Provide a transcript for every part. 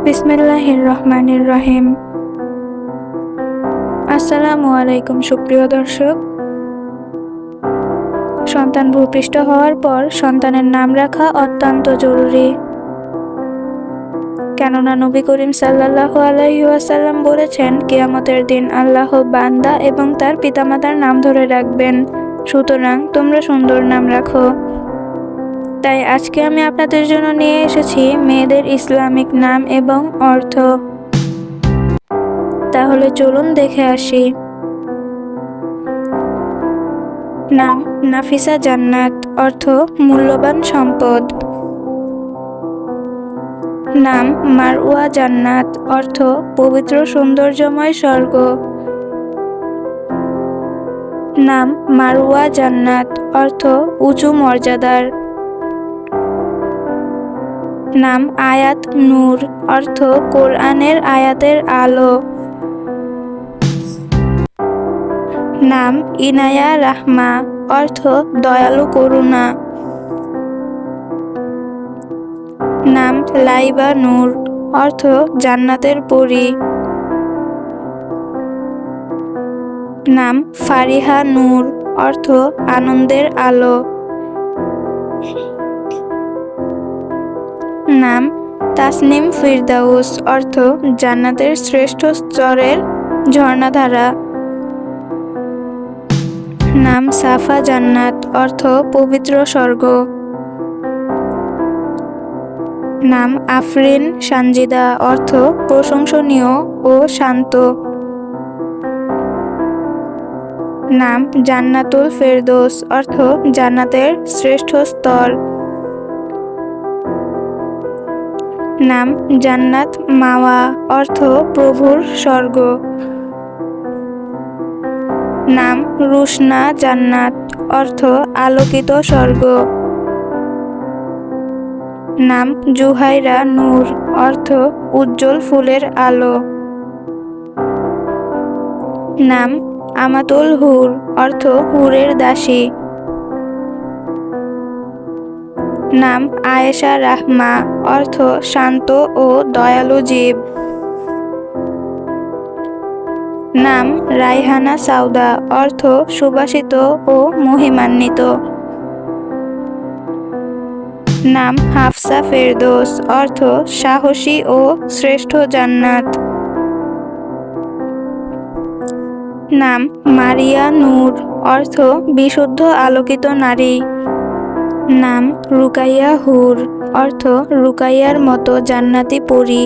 বিসমিল্লাহির রহমানির রহিম। আসসালামু আলাইকুম সুপ্রিয় দর্শক। সন্তান ভূপৃষ্ঠ হওয়ার পর সন্তানের নাম রাখা অত্যন্ত জরুরি। কেননা নবী করিম সাল্লাল্লাহু আলাইহি ওয়াসাল্লাম বলেছেন, কিয়ামতের দিন আল্লাহ বান্দা এবং তার পিতামাতার নাম ধরে রাখবেন। সুতরাং তোমরা সুন্দর নাম রাখো। তাই আজকে আমি আপনাদের জন্য নিয়ে এসেছি মেয়েদের ইসলামিক নাম এবং অর্থ। তাহলে চলুন দেখে আসি। নাম নাফিসা জান্নাত, অর্থ মূল্যবান সম্পদ। নাম মারওয়া জান্নাত, অর্থ পবিত্র সৌন্দর্যময় স্বর্গ। নাম মারওয়া জান্নাত, অর্থ উঁচু মর্যাদার। নাম আয়াত নূর, অর্থ কোরআনের আয়াতের আলো। নাম ইনায়া রাহমা, অর্থ দয়ালু করুণা। নাম লাইবা নূর, অর্থ জান্নাতের পরী। নাম ফারিহা নূর, অর্থ আনন্দের আলো। নাম তাসনিম ফিরদাউস, অর্থ জান্নাতের শ্রেষ্ঠ স্তরের ঝর্ণাধারা। নাম সাফা জান্নাত, অর্থ পবিত্র স্বর্গ। নাম আফরিন সানজিদা, অর্থ প্রশংসনীয় ও শান্ত। নাম জান্নাতুল ফেরদৌস, অর্থ জান্নাতের শ্রেষ্ঠ স্তর। নাম জান্নাত মাওয়া, অর্থ প্রভুর স্বর্গ। নাম রুশনা জান্নাত, অর্থ আলোকিত স্বর্গ। নাম জুহাইরা নূর, অর্থ উজ্জ্বল ফুলের আলো। নাম আমাতুল হুর, অর্থ হুরের দাসী। নাম আয়েশা রাহমা, অর্থ শান্ত ও দয়ালু জীব। নাম রাইহানা সাউদা, অর্থ সুবাসিত ও মহিমান্বিত। নাম হাফসা ফেরদৌস, অর্থ সাহসী ও শ্রেষ্ঠ জান্নাত। নাম মারিয়া নূর, অর্থ বিশুদ্ধ আলোকিত নারী। নাম রুকাইয়া হুর, অর্থ রুকাইয়ার মতো জান্নাতি পরী।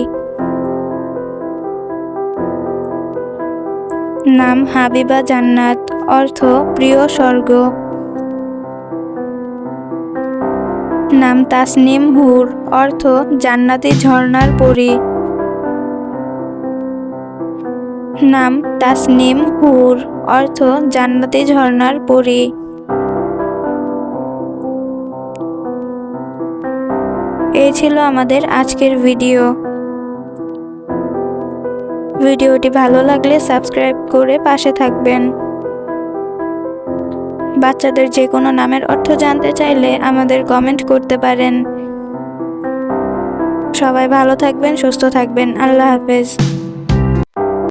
নাম হাবিবা জান্নাত, অর্থ প্রিয় স্বর্গ। নাম তাসনিম হুর, অর্থ জান্নাতি ঝর্ণার পরী। নাম তাসনিম হুর, অর্থ জান্নাতি ঝর্ণার পরী। এই ছিল আমাদের আজকের ভিডিও। ভিডিওটি ভালো লাগলে সাবস্ক্রাইব করে পাশে থাকবেন। বাচ্চাদের যে কোনো নামের অর্থ জানতে চাইলে আমাদের কমেন্ট করতে পারেন। সবাই ভালো থাকবেন, সুস্থ থাকবেন। আল্লাহ হাফেজ।